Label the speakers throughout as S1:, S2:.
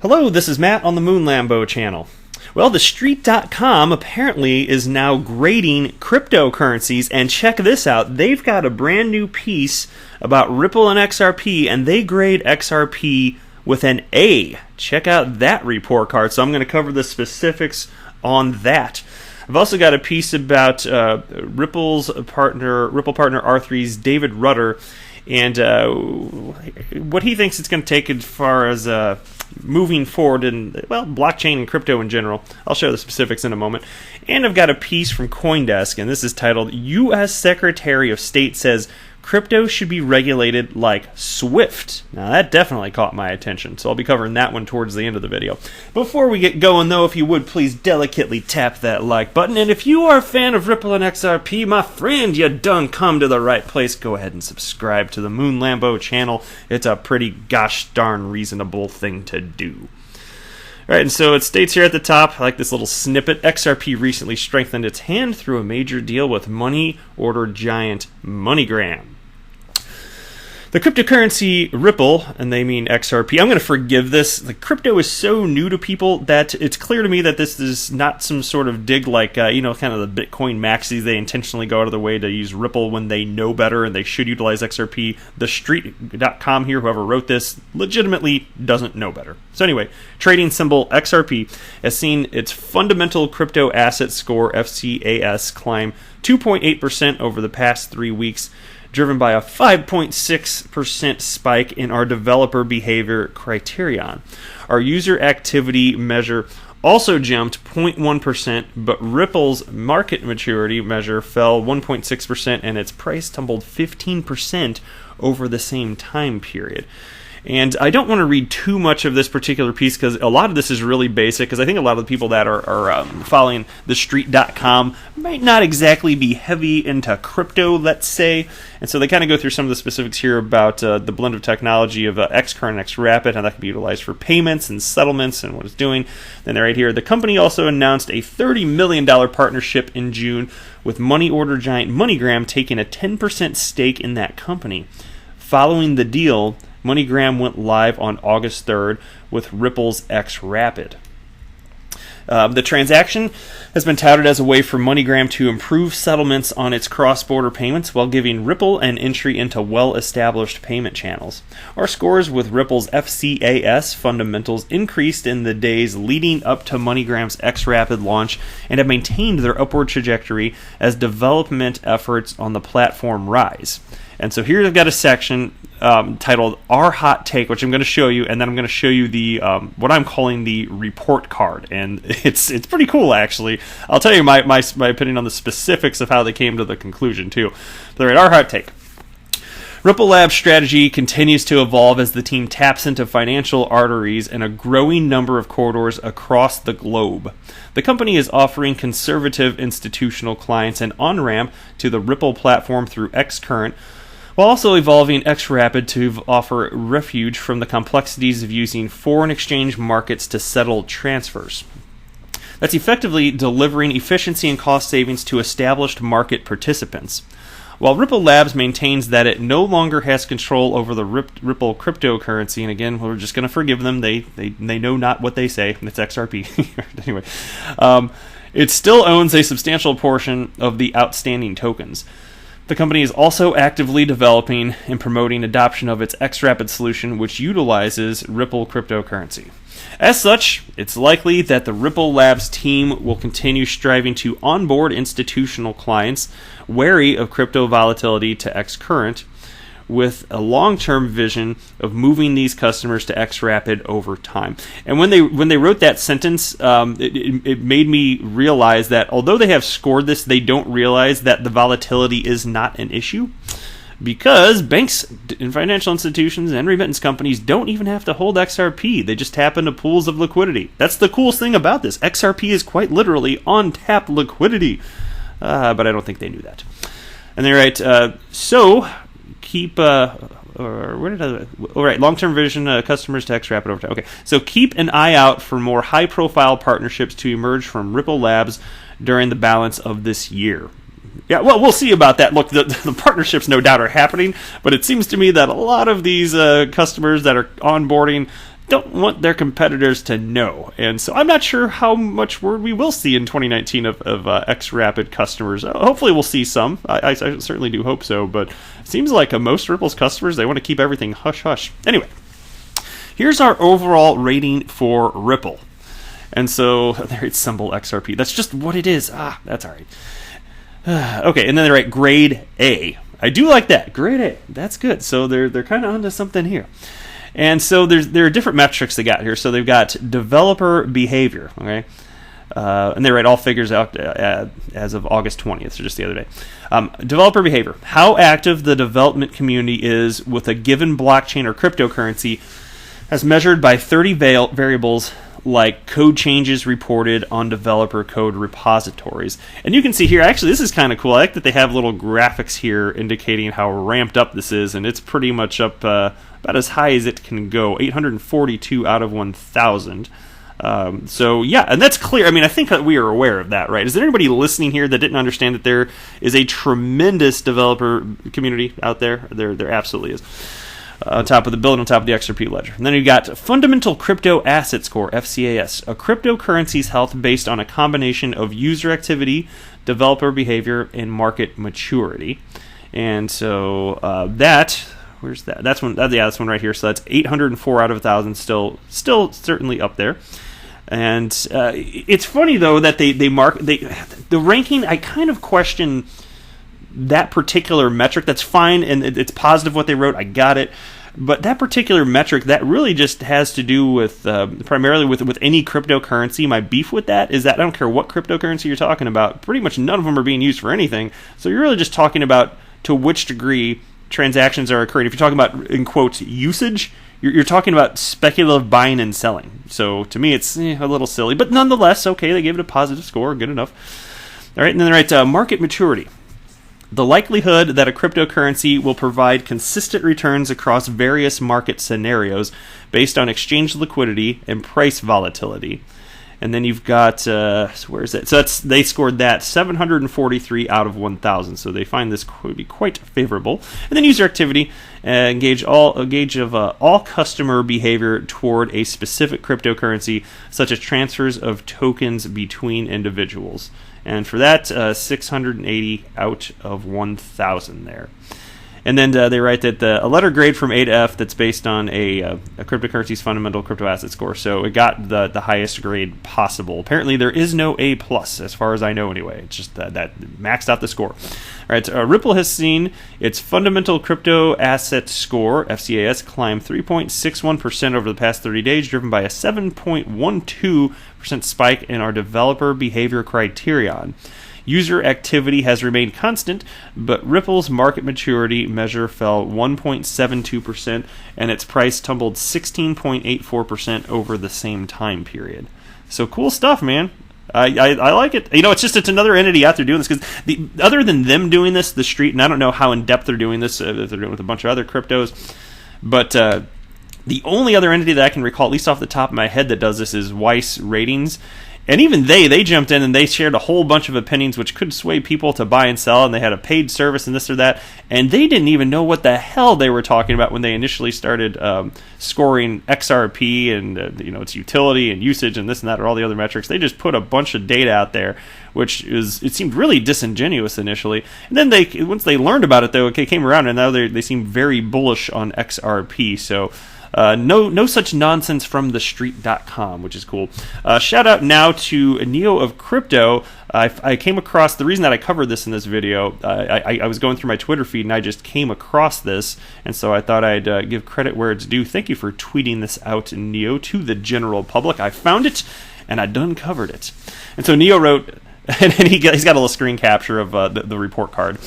S1: Hello, this is Matt on the Moon Lambo channel. Well, TheStreet.com apparently is now grading cryptocurrencies, and check this out. They've got a brand new piece about Ripple and XRP, and they grade XRP with an A. Check out that report card. So I'm going to cover the specifics on that. I've also got a piece about Ripple partner R3's David Rutter, and what he thinks it's going to take as far as moving forward in, well, blockchain and crypto in general. I'll show the specifics in a moment. And I've got a piece from CoinDesk, and this is titled, U.S. Secretary of State says crypto should be regulated like SWIFT. Now, that definitely caught my attention, so I'll be covering that one towards the end of the video. Before we get going, though, if you would, please delicately tap that like button. And if you are a fan of Ripple and XRP, my friend, you done come to the right place. Go ahead and subscribe to the Moon Lambo channel. It's a pretty gosh darn reasonable thing to do. Alright, and so it states here at the top, I like this little snippet, XRP recently strengthened its hand through a major deal with money order giant MoneyGram. The cryptocurrency Ripple, and they mean XRP, I'm going to forgive this. The crypto is so new to people that it's clear to me that this is not some sort of dig like, kind of the Bitcoin maxis. They intentionally go out of their way to use Ripple when they know better and they should utilize XRP. TheStreet.com here, whoever wrote this, legitimately doesn't know better. So anyway, trading symbol XRP has seen its fundamental crypto asset score, FCAS, climb 2.8% over the past 3 weeks, driven by a 5.6% spike in our developer behavior criterion. Our user activity measure also jumped 0.1%, but Ripple's market maturity measure fell 1.6%, and its price tumbled 15% over the same time period. And I don't want to read too much of this particular piece because a lot of this is really basic, because I think a lot of the people that are following TheStreet.com might not exactly be heavy into crypto, let's say. And so they kind of go through some of the specifics here about the blend of technology of XCurrent and XRapid, how that can be utilized for payments and settlements and what it's doing. Then they're right here. The company also announced a $30 million partnership in June with money order giant MoneyGram taking a 10% stake in that company. Following the deal, MoneyGram went live on August 3rd with Ripple's XRapid. The transaction has been touted as a way for MoneyGram to improve settlements on its cross-border payments while giving Ripple an entry into well-established payment channels. Our scores with Ripple's FCAS fundamentals increased in the days leading up to MoneyGram's XRapid launch and have maintained their upward trajectory as development efforts on the platform rise. And so here I've got a section titled Our Hot Take, which I'm going to show you, and then I'm going to show you the what I'm calling the report card. And it's pretty cool, actually. I'll tell you my opinion on the specifics of how they came to the conclusion, too. But all right, Our Hot Take. Ripple Labs' strategy continues to evolve as the team taps into financial arteries in a growing number of corridors across the globe. The company is offering conservative institutional clients an on-ramp to the Ripple platform through XCurrent, while also evolving XRapid to offer refuge from the complexities of using foreign exchange markets to settle transfers. That's effectively delivering efficiency and cost savings to established market participants. While Ripple Labs maintains that it no longer has control over the Ripple cryptocurrency, and again, we're just going to forgive them, they know not what they say, it's XRP. Anyway, it still owns a substantial portion of the outstanding tokens. The company is also actively developing and promoting adoption of its XRapid solution, which utilizes Ripple cryptocurrency. As such, it's likely that the Ripple Labs team will continue striving to onboard institutional clients wary of crypto volatility to XCurrent, with a long-term vision of moving these customers to XRapid over time. And when they wrote that sentence, it made me realize that although they have scored this, they don't realize that the volatility is not an issue, because banks and financial institutions and remittance companies don't even have to hold XRP. They just tap into pools of liquidity. That's the coolest thing about this. XRP is quite literally on-tap liquidity. But I don't think they knew that. And they're right. So keep long-term vision customers to XRapid over time. Okay, so keep an eye out for more high-profile partnerships to emerge from Ripple Labs during the balance of this year. Yeah, well, we'll see about that. Look, the partnerships no doubt are happening, but it seems to me that a lot of these customers that are onboarding don't want their competitors to know. And so I'm not sure how much word we will see in 2019 of XRapid customers. Hopefully we'll see some. I certainly do hope so, but it seems like most Ripple's customers, they want to keep everything hush-hush. Anyway, here's our overall rating for Ripple. And so, there it's symbol XRP. That's just what it is. That's all right. Okay, and then they write grade A. I do like that. Grade A. That's good. So they're kind of onto something here. And so there are different metrics they got here. So they've got developer behavior, okay? And they write all figures out as of August 20th, so just the other day. Developer behavior. How active the development community is with a given blockchain or cryptocurrency as measured by 30 variables like code changes reported on developer code repositories. And you can see here, actually, this is kind of cool. I like that they have little graphics here indicating how ramped up this is, and it's pretty much up about as high as it can go, 842 out of 1,000. So, yeah, and that's clear. I mean, I think that we are aware of that, right? Is there anybody listening here that didn't understand that there is a tremendous developer community out there? There absolutely is. On top of the building, on top of the XRP ledger. And then you got Fundamental Crypto Asset Score, FCAS, a cryptocurrency's health based on a combination of user activity, developer behavior, and market maturity. And so where's that? That's one right here. So that's 804 out of 1,000, still certainly up there. And it's funny though that they mark the ranking. I kind of question that particular metric. That's fine, and it's positive what they wrote. I got it. But that particular metric, that really just has to do with primarily with any cryptocurrency. My beef with that is that I don't care what cryptocurrency you're talking about, pretty much none of them are being used for anything. So you're really just talking about to which degree transactions are occurring. If you're talking about, in quotes, usage, you're talking about speculative buying and selling. So to me, it's a little silly. But nonetheless, okay, they gave it a positive score, good enough. All right, and then they write market maturity. The likelihood that a cryptocurrency will provide consistent returns across various market scenarios based on exchange liquidity and price volatility. And then you've got, where is it? So they scored that 743 out of 1,000. So they find this would be quite favorable. And then user activity, gauge of all customer behavior toward a specific cryptocurrency, such as transfers of tokens between individuals. And for that, 680 out of 1,000 there. And then they write that a letter grade from A to F that's based on a cryptocurrency's fundamental crypto asset score. So it got the highest grade possible. Apparently there is no A+, as far as I know anyway. It's just that maxed out the score. All right, Ripple has seen its fundamental crypto asset score, FCAS, climb 3.61% over the past 30 days, driven by a 7.12% spike in our developer behavior criterion. User activity has remained constant, but Ripple's market maturity measure fell 1.72%, and its price tumbled 16.84% over the same time period. So cool stuff, man. I like it. It's another entity out there doing this, because other than them doing this, TheStreet, and I don't know how in depth they're doing this, if they're doing it with a bunch of other cryptos, but the only other entity that I can recall, at least off the top of my head, that does this is Weiss Ratings. And even they jumped in and they shared a whole bunch of opinions which could sway people to buy and sell, and they had a paid service and this or that, and they didn't even know what the hell they were talking about when they initially started scoring XRP and its utility and usage and this and that, or all the other metrics. They just put a bunch of data out there, it seemed really disingenuous initially. And then once they learned about it, though, it came around, and now they seem very bullish on XRP. So no such nonsense from TheStreet.com, which is cool. Shout out now to Neo of Crypto. I came across, the reason that I covered this in this video, I was going through my Twitter feed and I just came across this, and so I thought I'd give credit where it's due. Thank you for tweeting this out, Neo, to the general public. I found it and I done covered it. And so Neo wrote, and he's got a little screen capture of the report card.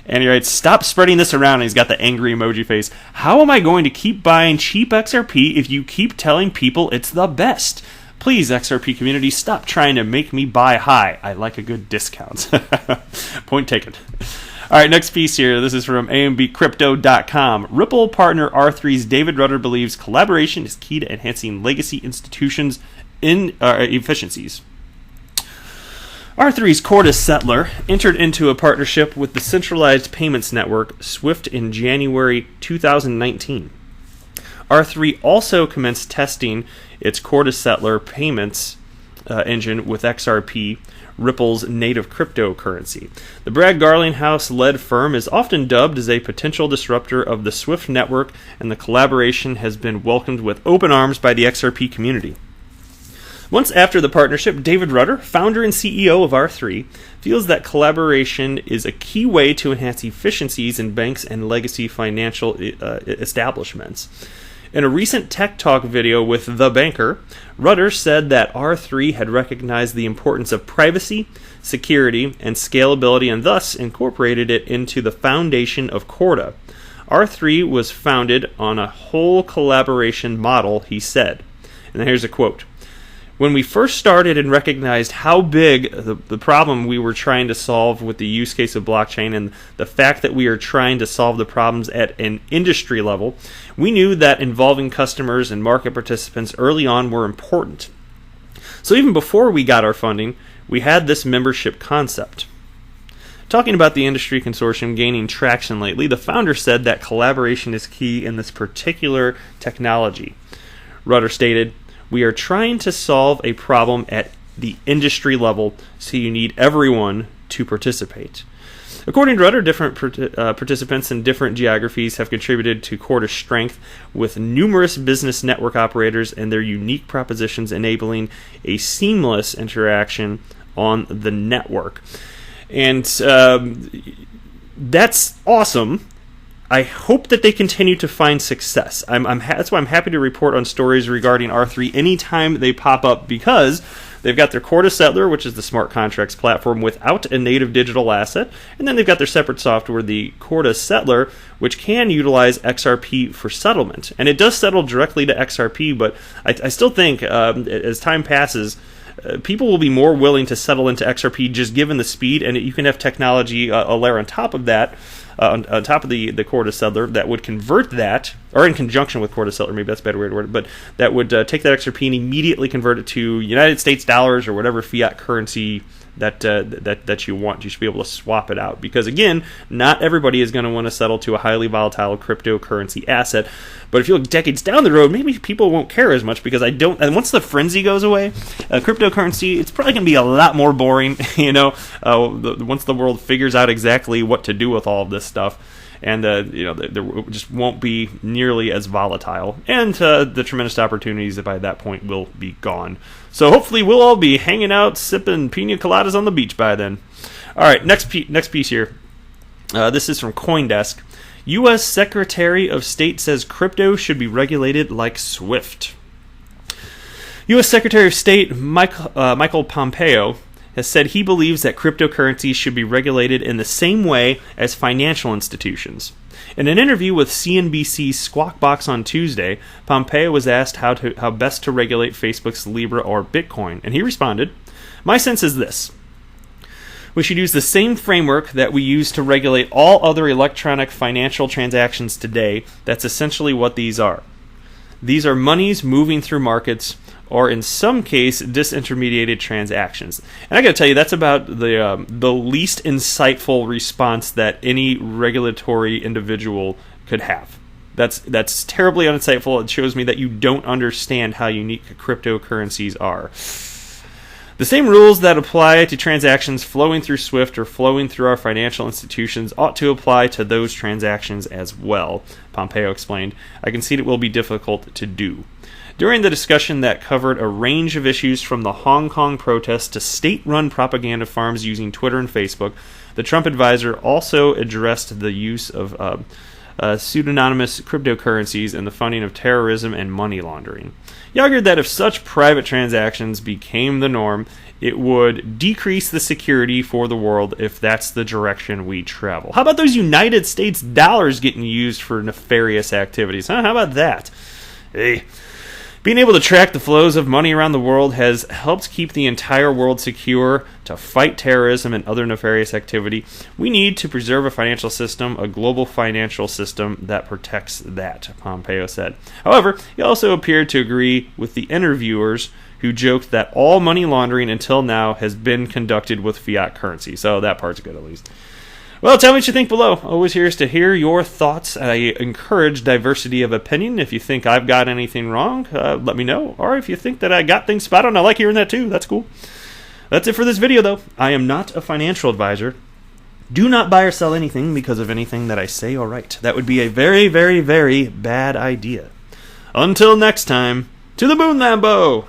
S1: And he writes, "Stop spreading this around." And he's got the angry emoji face. "How am I going to keep buying cheap XRP if you keep telling people it's the best? Please, XRP community, stop trying to make me buy high. I like a good discount." Point taken. All right, next piece here. This is from ambcrypto.com. Ripple partner R3's David Rudder believes collaboration is key to enhancing legacy institutions' efficiencies. R3's Cordis Settler entered into a partnership with the centralized payments network SWIFT in January 2019. R3 also commenced testing its core-to-settler payments engine with XRP, Ripple's native cryptocurrency. The Brad Garlinghouse-led firm is often dubbed as a potential disruptor of the SWIFT network, and the collaboration has been welcomed with open arms by the XRP community. Months after the partnership, David Rutter, founder and CEO of R3, feels that collaboration is a key way to enhance efficiencies in banks and legacy financial establishments. In a recent Tech Talk video with The Banker, Rutter said that R3 had recognized the importance of privacy, security, and scalability and thus incorporated it into the foundation of Corda. R3 was founded on a whole collaboration model, he said. And here's a quote. When we first started and recognized how big the problem we were trying to solve with the use case of blockchain and the fact that we are trying to solve the problems at an industry level, we knew that involving customers and market participants early on were important. So even before we got our funding, we had this membership concept. Talking about the industry consortium gaining traction lately, the founder said that collaboration is key in this particular technology. Rutter stated, "We are trying to solve a problem at the industry level, so you need everyone to participate." According to Rutter, different participants in different geographies have contributed to Corda's strength, with numerous business network operators and their unique propositions enabling a seamless interaction on the network. And that's awesome. I hope that they continue to find success. That's why I'm happy to report on stories regarding R3 anytime they pop up, because they've got their Corda-Settler, which is the smart contracts platform without a native digital asset, and then they've got their separate software, the Corda-Settler, which can utilize XRP for settlement. And it does settle directly to XRP, but I still think as time passes, people will be more willing to settle into XRP just given the speed, and you can have technology a layer on top of that, on top of the Corda-Settler that would convert that, or in conjunction with Corda-Settler, maybe that's a better way to word it, but that would take that XRP and immediately convert it to United States dollars or whatever fiat currency that you want. You should be able to swap it out, because again, not everybody is going to want to settle to a highly volatile cryptocurrency asset. But if you look decades down the road, maybe people won't care as much, because and once the frenzy goes away, cryptocurrency, it's probably going to be a lot more boring. Once the world figures out exactly what to do with all of this stuff. And there just won't be nearly as volatile, and the tremendous opportunities by that point will be gone. So hopefully we'll all be hanging out, sipping pina coladas on the beach by then. All right, next piece here. This is from CoinDesk. U.S. Secretary of State says crypto should be regulated like SWIFT. U.S. Secretary of State Michael Pompeo has said he believes that cryptocurrencies should be regulated in the same way as financial institutions. In an interview with CNBC's Squawk Box on Tuesday, Pompeo was asked how best to regulate Facebook's Libra or Bitcoin, and he responded, "My sense is this. We should use the same framework that we use to regulate all other electronic financial transactions today. That's essentially what these are. These are monies moving through markets, or in some case, disintermediated transactions." And I got to tell you, that's about the least insightful response that any regulatory individual could have. That's terribly uninsightful. It shows me that you don't understand how unique cryptocurrencies are. The same rules that apply to transactions flowing through SWIFT or flowing through our financial institutions ought to apply to those transactions as well, Pompeo explained. "I concede it will be difficult to do." During the discussion that covered a range of issues from the Hong Kong protests to state-run propaganda farms using Twitter and Facebook, the Trump advisor also addressed the use of pseudonymous cryptocurrencies in the funding of terrorism and money laundering. He argued that if such private transactions became the norm, it would decrease the security for the world if that's the direction we travel. How about those United States dollars getting used for nefarious activities? Huh? How about that? Hey. Being able to track the flows of money around the world has helped keep the entire world secure to fight terrorism and other nefarious activity. We need to preserve a financial system, a global financial system that protects that, Pompeo said. However, he also appeared to agree with the interviewers who joked that all money laundering until now has been conducted with fiat currency. So that part's good, at least. Well, tell me what you think below. Always here is to hear your thoughts. I encourage diversity of opinion. If you think I've got anything wrong, let me know. Or if you think that I got things spot on, I like hearing that too. That's cool. That's it for this video, though. I am not a financial advisor. Do not buy or sell anything because of anything that I say or write. That would be a very, very, very bad idea. Until next time, to the moon, Lambo!